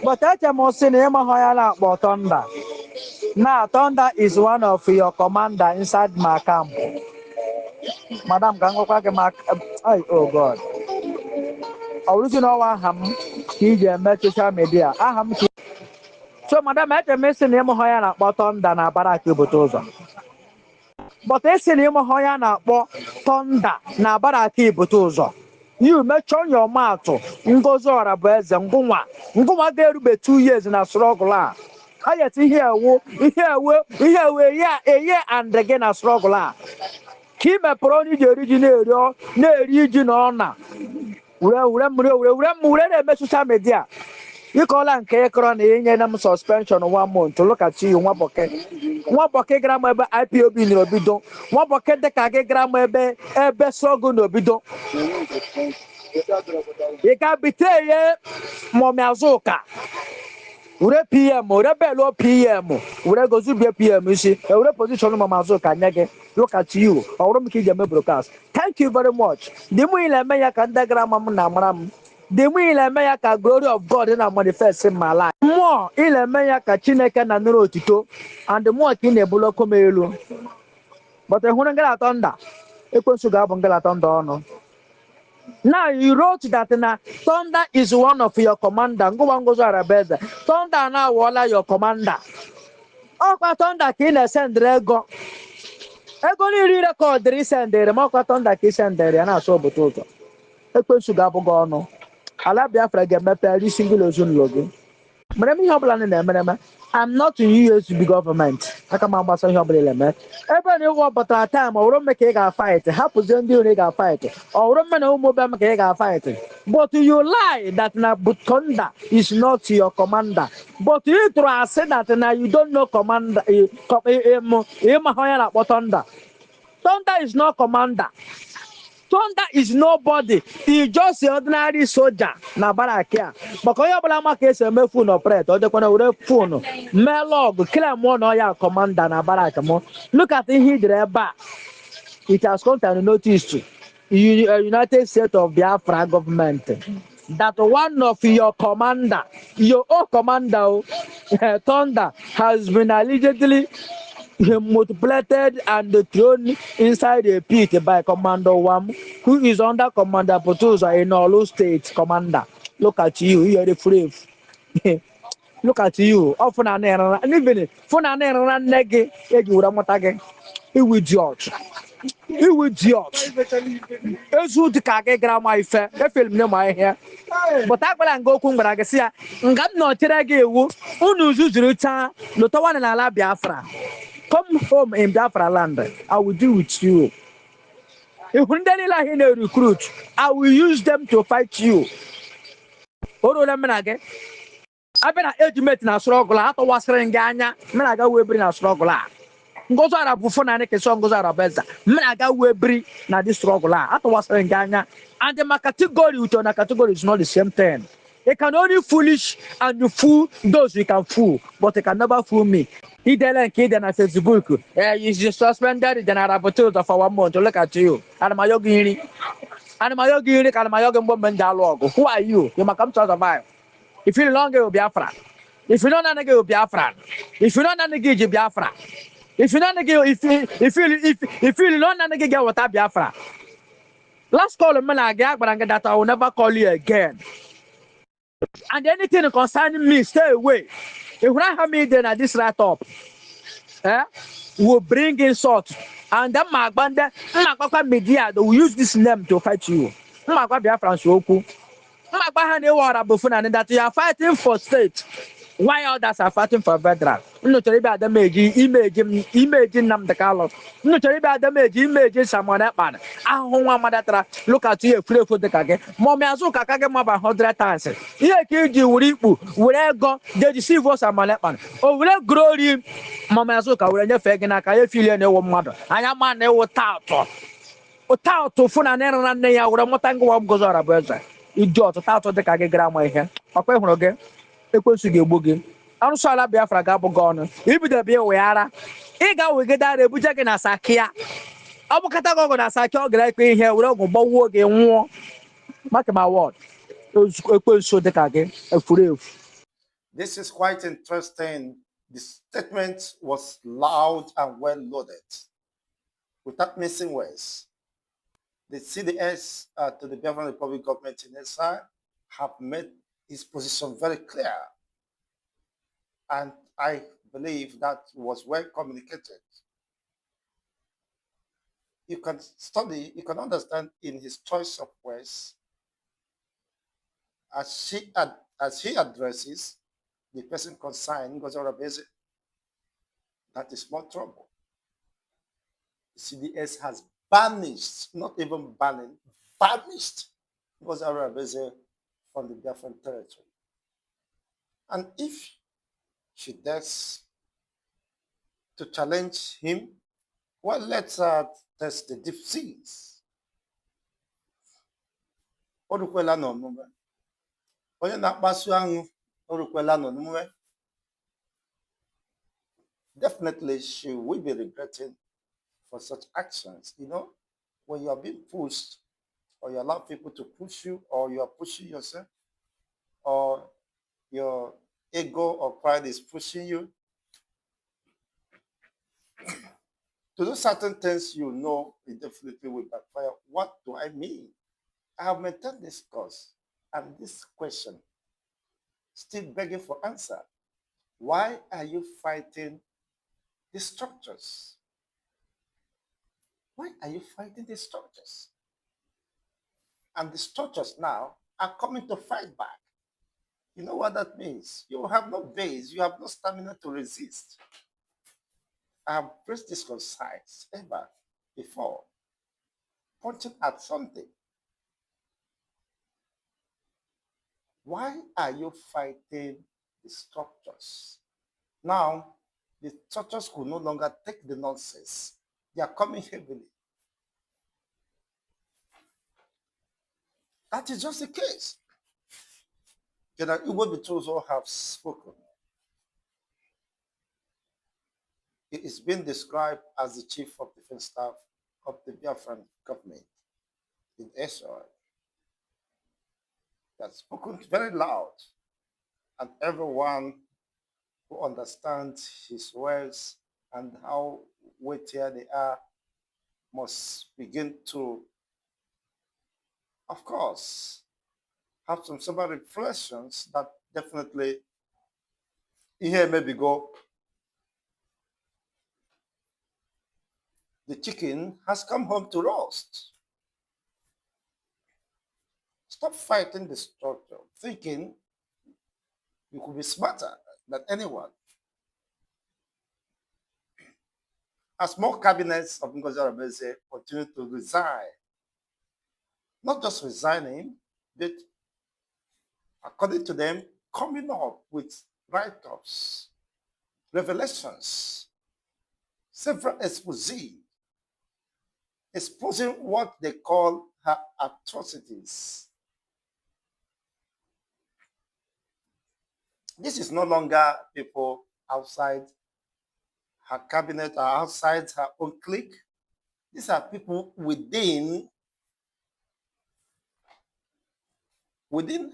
But thunder. Now, thunder is one of your commander inside my camp. Madam, oh God. Original Ham, he met social media. So, Madam, I can miss the name of Hoyana thunder na Baraki Butuzo. But I see name of Hoyana thunder na Baraki Butuzo. You met on your mouth, Ngozi Orabueze, Nguma there be 2 years in a struggle. I here, a year and again a struggle. Keep a prony the original, no region honor. We social media. You call and Kekron in suspension 1 month to look at you, one bucket grammar IPOB in your bidon, one bucket the Kage grammar ebe sogo no bidon. You can betray Momiazoka. Ure PM, Rebello PM, Ure go to be PM, you see, a reposition of Mazoka Nege. Look at you, or broadcast. Thank you very much. The Muila Mayaka Namram. The Muila Mayaka glory of God in our manifest in my life. More Ila Mayaka Chineka and Rotito, and the more Kine Bulo Comelu. But the Hunangala Thunder, Equal Sugar Bangala Thunder. Now you wrote that thunder is one of your commander. Ngozi Orabueze. Thunder now wala your commander. Okwa thunder kine send ego. Ego ni record send ere. Okwa thunder ki send ere na so Butuzo. Ekwe suga bugo ono. Ala Biafra ga-emepe every single ozun logo. I'm not in USB government. I come out by your element. Everybody want but a time or make a fight. Happens in the fight. Or Roman mobile make a fight. But you lie that na Butonda is not your commander. But you try to say that now you don't know commander. Thunder is not commander. Thunder is nobody. He just an ordinary soldier. Na barakia. But when you blama case me phone operate, or the corner phone, me log, kill more no ya commander na baraka. Look at him here back. It has come to notice to United States of Biafra government that one of your commander, your own commander, Thunder, has been allegedly multiplied and thrown inside a pit by Commander Wam, who is under Commander Butuzo in all states. Commander, look at you, you are the free. Look at you, often an error, and even for an error and neg, you would have again. He would judge. He would judge. As who the Kage grandma, I film no my hair. But I will go Kumbragasia, and got no terage, who knows who's return, not one in Ala Biafra. Come home in Biafraland. I will do with you. If you recruit, I will use them to fight you. I've been an ultimate in a struggle. I thought was Renganya. Menaga will bring a struggle. Ngozi Orabueze and Ngozi Orabueze. Menaga will bring na this struggle. I thought was Renganya. And the category with a category is not the same thing. They can only foolish and you fool those you can fool, but they can never fool me. He didn't kid on Facebook. You just suspended the Arabutuzo for 1 month to look at you. And my yogi and my yogi woman dialogue. Who are you? You must come to survive. If you longer will be Biafran. If you don't know will be Biafran. If you don't know you Biafran. If you don't know if you don't know get what Biafra. Last call a man I get, but that I will never call you again. And anything concerning me, stay away. If I have me then at this right up, will bring insult. And then my banda, media, they will use this name to fight you. My Biafran Shoku. My Bahane that you are fighting for state. Why others are fighting for veteran? No to about the imagine them the color. No to about the imagine someone that man. I want look at you, free for the Kage. Momiazuka Kage Maba 100 times. Here, you will I go, they deceive us a man. Oh, will I grow him? Momiazuka will never fagin. I feel any mother. I am man, they will tout. O tout to Funa and Nea or Motango of Ngozi Orabueze. You jot out of the Kage grammar here. Okay, equals to get boogie. I'm sorry, Biafra Gabo gone. If the beer we are, Ega will get that a bujack in a sakia. I will catalogue as I talk like here, we'll go work in war. Mark my word. Those equals to the Kage, a free. This is quite interesting. The statement was loud and well loaded, without missing words. The CDS to the Biafran Republic government in exile have made his position very clear. And I believe that was well communicated. You can study, you can understand in his choice of words as he addresses the person concerned, Ngozi Orabueze, that is more trouble. The CDS has banished, not even banning, banished Ngozi Orabueze from the Biafran territory. And if she dares to challenge him, well, let's test the deep seas. Orukwela n'omume. Onye na-akpasu anwụ orukwela n'omume. Definitely she will be regretting for such actions. You know, when you are being pushed, or you allow people to push you, or you are pushing yourself, or your ego or pride is pushing you to do certain things, you know it definitely will backfire. What do I mean? I have maintained this course and this question still begging for answer. Why are you fighting the structures? Why are you fighting the structures? And the structures now are coming to fight back. You know what that means? You have no base, you have no stamina to resist. I have pressed this concise ever before, pointing at something. Why are you fighting the structures? Now, the structures could no longer take the nonsense. They are coming heavily. That is just the case. General Igwe Butuzo have spoken. He is being described as the chief of defense staff of the Biafran government in Israel. He has spoken very loud, and everyone who understands his words and how weightier they are must begin to, of course, have some sober reflections that definitely here maybe go. The chicken has come home to roast. Stop fighting the structure, thinking you could be smarter than anyone. As more cabinets of Ngozi Orabueze continue to resign, not just resigning, but according to them, coming up with write-ups, revelations, several exposés, exposing what they call her atrocities. This is no longer people outside her cabinet or outside her own clique. These are people within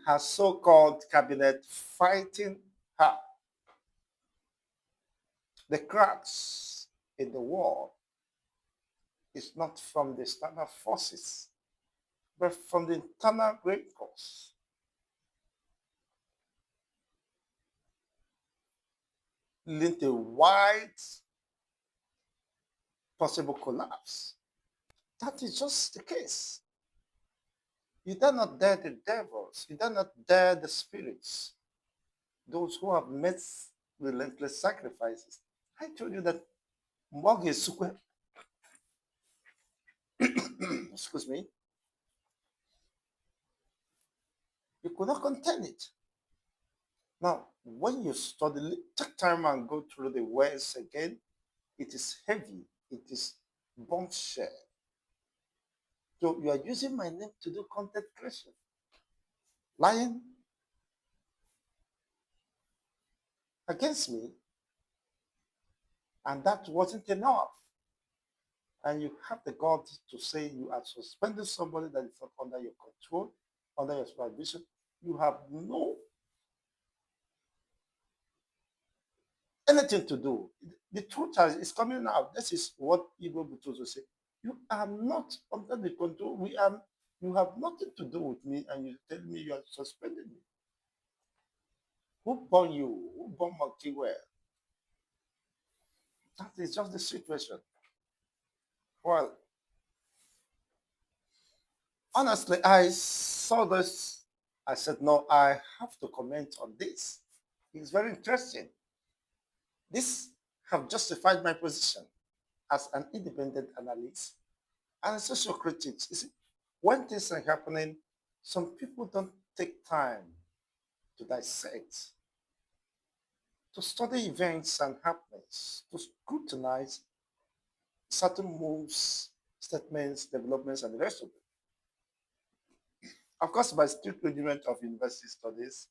her so-called cabinet fighting her. The cracks in the wall is not from the external forces, but from the internal great cause. Leading to a wide possible collapse. That is just the case. You dare not dare the devils, you dare not dare the spirits, those who have made relentless sacrifices. I told you that excuse me, you could not contain it. Now, when you study, take time and go through the words again, it is heavy, it is bombshell. So you are using my name to do content creation. Lying against me, and that wasn't enough. And you have the guts to say you are suspending somebody that is not under your control, under your supervision. You have no anything to do. The truth is coming out. This is what Igwe Butuzo said. You are not under the control. You have nothing to do with me, and you tell me you are suspending me. Who born you? Who born Makiwe? That is just the situation. Well, honestly, I saw this. I said, no, I have to comment on this. It's very interesting. This have justified my position as an independent analyst and a social critic. You see, when things are happening, some people don't take time to dissect, to study events and happenings, to scrutinize certain moves, statements, developments, and the rest of it. Of course, by strict regiment of university studies,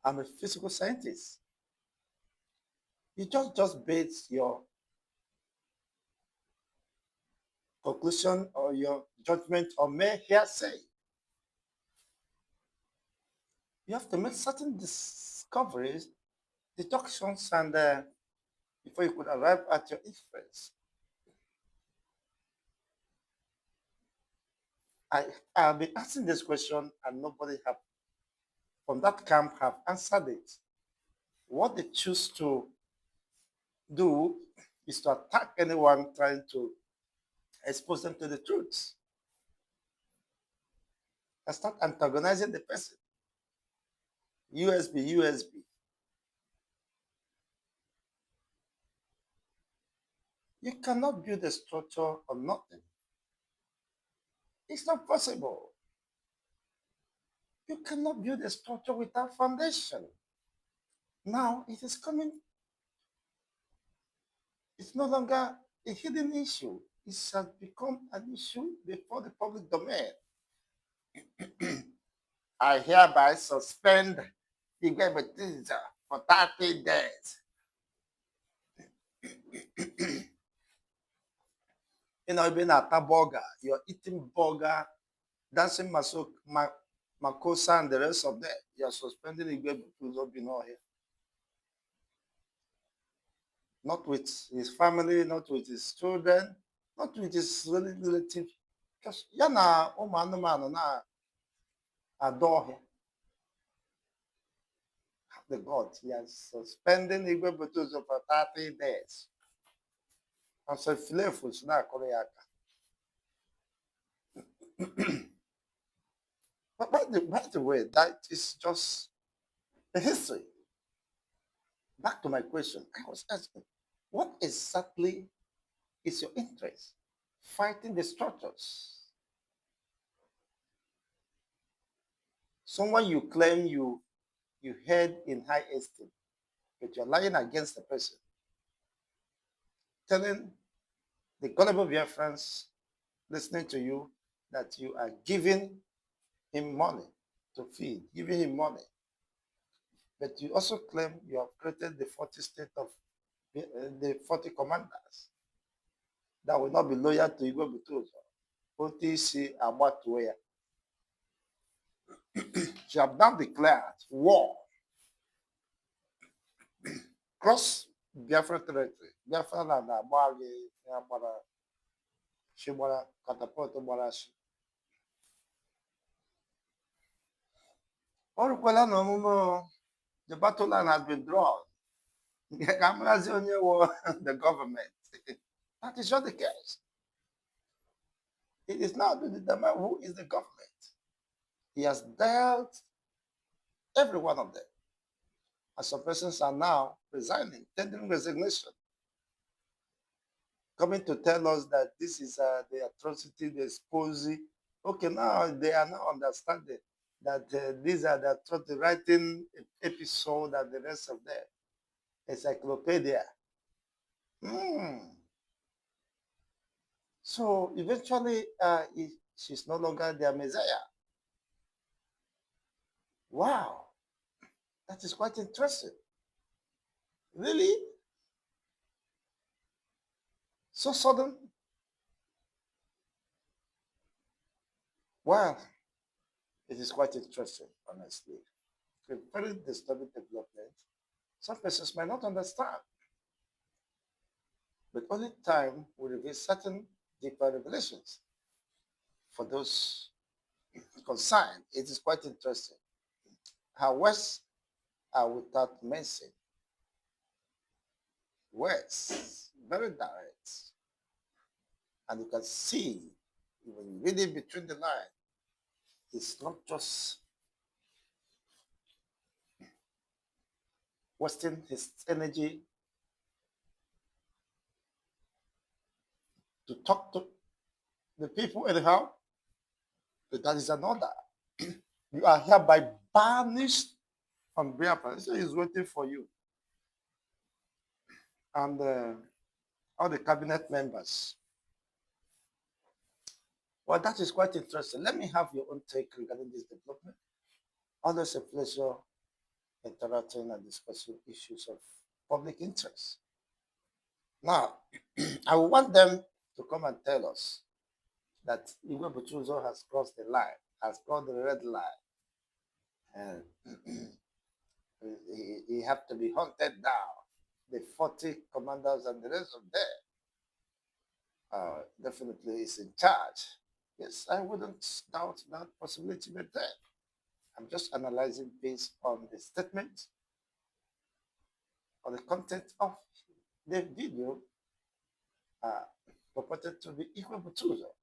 I'm a physical scientist. You just base your conclusion or your judgment on mere hearsay. You have to make certain discoveries, deductions, and before you could arrive at your inference. I've been asking this question and nobody have, from that camp have answered it. What they choose to do is to attack anyone trying to expose them to the truth. And start antagonizing the person. USB, USB. You cannot build a structure on nothing. It's not possible. You cannot build a structure without foundation. Now it is coming. It's no longer a hidden issue. It has become an issue before the public domain. I hereby suspend Igwe Butuzo for 30 days. You know, being at a burger, you're eating burger, dancing Makosa and the rest of them. You're suspending Igwe Butuzo being all here. Not with his family, not with his children, not with his relative. Because yana umanumano na adore him. The God, he has suspending Igwe Butuzo for 30 days. And so Philefus na Koreaka. But by the way, that is just a history. Back to my question, I was asking, what exactly is your interest? Fighting the structures. Someone you claim you held in high esteem, but you're lying against the person, telling the gullible Biafrans listening to you that you are giving him money to feed, giving him money. But you also claim you have created the 40 state of the 40 commanders that will not be loyal to Igwe Butuzo. OTC Abatuea. She have now declared war cross Biafran territory. Biafraland Abali, Abara, Shibara, Catapult, Barashi. The battle line has been drawn. The government. That is not the case. It is now to determine who is the government. He has dealt every one of them. And some persons are now resigning, tendering resignation, coming to tell us that this is the atrocity, the exposing. Okay, now they are now understanding that these are the atrocity, writing episode and the rest of them. Encyclopedia. So eventually, she's no longer their messiah. Wow, that is quite interesting. Really? So sudden? Well, it is quite interesting, honestly. A very disturbing development. Some persons might not understand. But only time will reveal certain deeper revelations for those concerned. It is quite interesting how words are without mercy. Words, very direct. And you can see, when you read it between the lines, it's not just wasting his energy to talk to the people anyhow, but that is another. You are hereby banished from Biafran. So he's waiting for you. And all the cabinet members. Well, that is quite interesting. Let me have your own take regarding this development. Always a pleasure interacting and discussing issues of public interest. Now, I want them to come and tell us that Igwe Butuzo has crossed the line, has crossed the red line, and he have to be hunted down. The 40 commanders and the rest of them definitely is in charge. Yes, I wouldn't doubt that possibility, but then I'm just analyzing based on the statement or the content of the video purported to be Igwe Butuzo.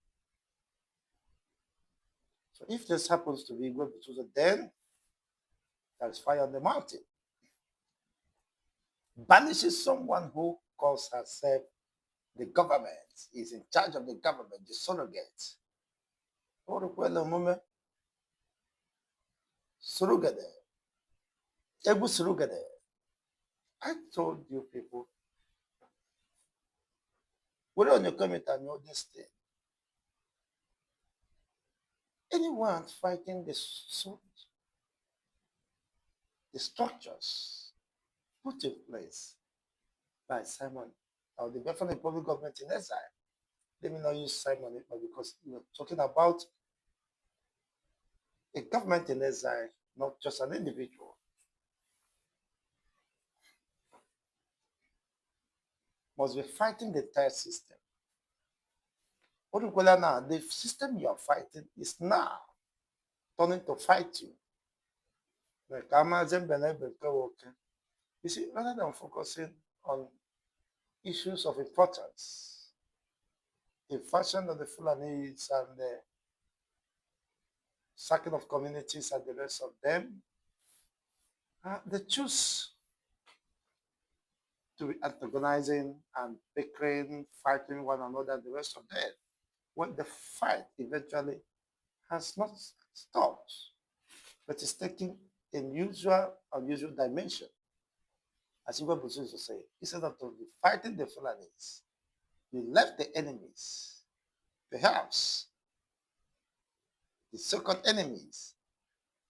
So if this happens to be Igwe Butuzo, then there is fire on the mountain. Banishes someone who calls herself the government, is in charge of the government, the surrogate. Surrogate. Egu surrogate. I told you people, we're on your comment and know this thing. Anyone fighting the structures put in place by Simon or the Biafran public government in exile. Let me not use Simon because you're talking about a government in exile, not just an individual. Must be fighting the entire system. Now, the system you are fighting is now turning to fight you. You see, rather than focusing on issues of importance, the fashion of the Fulanis and the sacking of communities and the rest of them, they choose to be antagonizing and bickering, fighting one another and the rest of them. When the fight eventually has not stopped, but is taking an unusual dimension. As Igwe Butuzo say, instead of fighting the Fulanis, you left the enemies, perhaps the so-called enemies,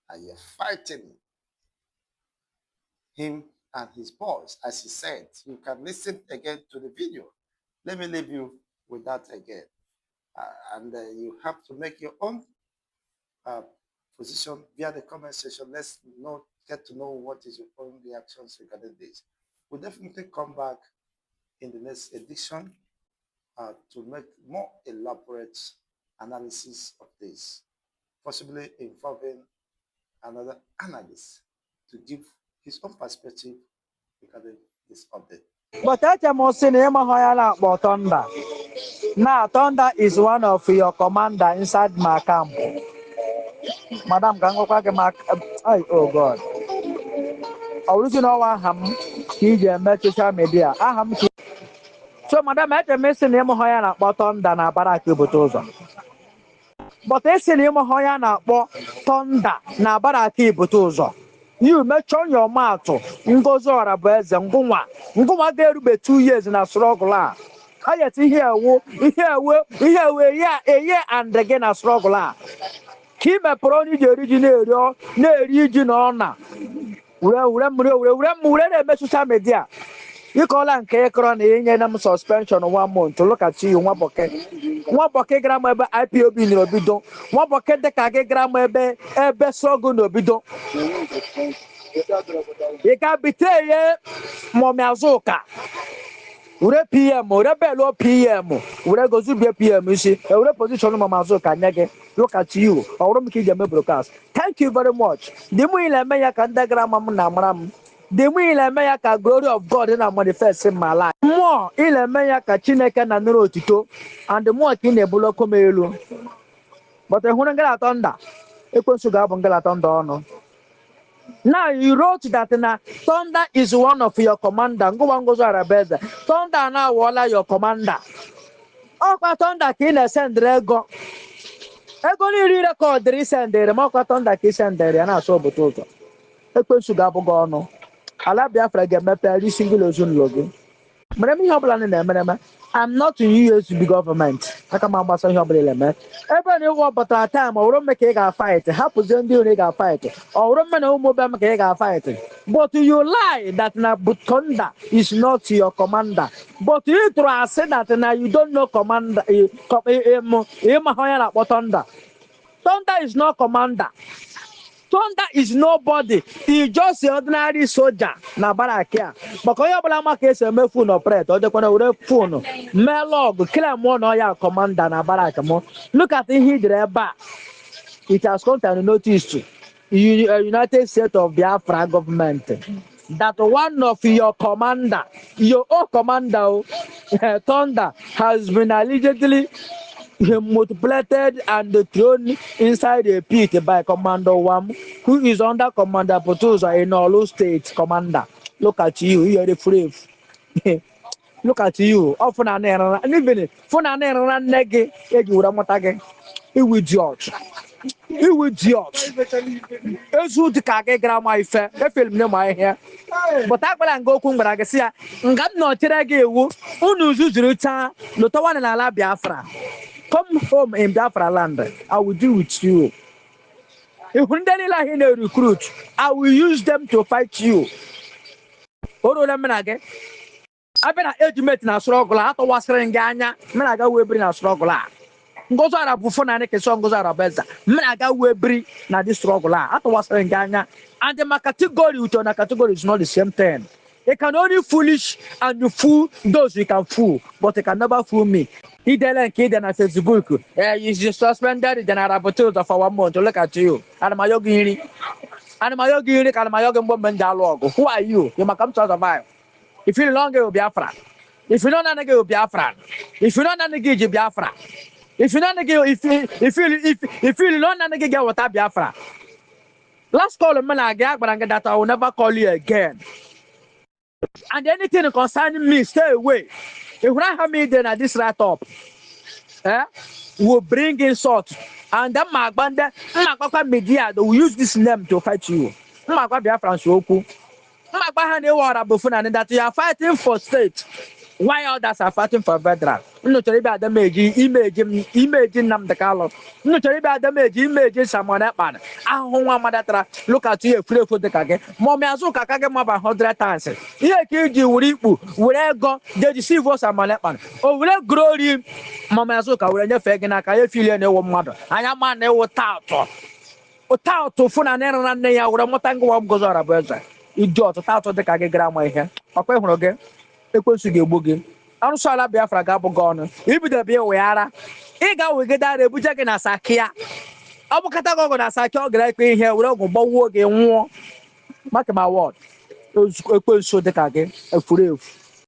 and you're fighting him and his boys, as he said. You can listen again to the video. Let me leave you with that again. And you have to make your own position via the comment section. Let's get to know what is your own reactions regarding this. We'll definitely come back in the next edition to make more elaborate analysis of this, possibly involving another analyst to give his own perspective regarding this update. But Thunder. Now, Thunder is one of your commander inside my camp. Madam, oh God. Original Aham, social media. Aham. So, Madam, I missing him Hoyana Thunder na Baraki Butuzo. But I see him Hoyana Thunder na Baraki Butuzo. You make on your mouth, Ngozi Orabueze, Nguma gave 2 years in a struggle. I yet here, a year and again a struggle. Keep a prony the original, no regional. We're social media. You call and Kekron in suspension 1 month to look at you, 1 bucket gram IPOB no bidon, 1 bucket the Kage gram ebe so good no bidon. You can betray Mommy Azuka. Ure PM, ure belo PM, ure gozu be PM, you see, ure position of Mazuka nege. Look at you, or make them broadcast. Thank you very much. The Muila Maya Kandagram Namram. The Muila Maya glory of God in a manifest in my life. More Ila Maya Chineka and Rotito, and the more kin a bulo comelu. But I want to get thunder. It was to go and get thunder. Now you wrote that thunder is one of your commander. Go on, Ngozi Orabueze. Thunder now wala your commander. Oh, thunder can send ego. Ego ni record the send there. Mo thunder can send there. Na so Butuzo. Ekwe suga bugo no. Ala Biafra get me every single ozun logo. I'm not in USB government. I come out here element. Everybody want but at time or make a fight. Happens then do a fight. Or woman who make a fight. But you lie that na Butonda is not your commander. But you try say that now you don't know commander. Thunder is not commander. Thunder is nobody. He's just an ordinary soldier. Na barakia. But when you blama case me phone operate, or the corner phone, me log, kill more no ya commander na baraka mo. Look at the here back. It has come to notice to United States of Biafra government that one of your commander, your own commander, Thunder, has been allegedly multiplied and thrown inside a pit by Commander Wam, who is under Commander Butuzo in Olu State Commander. Look at you, you are the free. Look at you. Often an error, and even for an error and neg, you would have again. He will judge. He will judge. As who the Kage Grandma, if I film no my hair. But I will go Kumbragasia, and got no Terege, who knows you return, not one in Ala Biafra. Come home in Biafraland. I will do with you. If you recruit, I will use them to fight you. I've been an ultimate in a struggle. I thought was Renganya. Menaga will bring a struggle. Ngozi Orabueze na neke so Ngozi Orabueze. Menaga will bring na this struggle. I thought was Renganya. And the category with your category is not the same thing. They can only foolish and you fool those you can fool, but they can never fool me. He didn't kid on Facebook. You just suspended the Arabutuzo for 1 month to look at you. And my yogi, and my yogi woman dialogue. Who are you? You must come to survive. If you longer will be Biafran. If you don't know will be Biafran. If you don't know you Biafran. If you don't know if you don't know get what Biafra. Last call a man I get, but I get that I will never call you again. And anything concerning me, stay away. If you have me then at this right up, will bring insult. And then my band, my media, they will use this name to fight you. My Biafran Shoku. My Bahane water before and that you are fighting for state. Why others are fighting for veteran? No to about the imagine them the color. No to about the imagine someone that man. I want look at you, free for the kage. Mommy Azuka kage more than 100 times. Here, you will go, they deceive us a man. Oh, will grow him. Mommy Azuka will never fake and I can feel any one mother. I am man, they will tout. O tout to phone and error and they are Motango of Ngozi Orabueze. Idiot, tout to the kage grandma here. Okay, again. Ekwesịghị egbu gị arụsọ ala Biafra ga-abụghị ọnụ ibidobe weghara ị ga-wege dara ebuje gị na sakia ọ bụkata gị ọgụ na sakia ọ gara ekpe ihe were ọgwụ gbawuo gị nwụọ mark my word ekwensu dịka gị efuru efu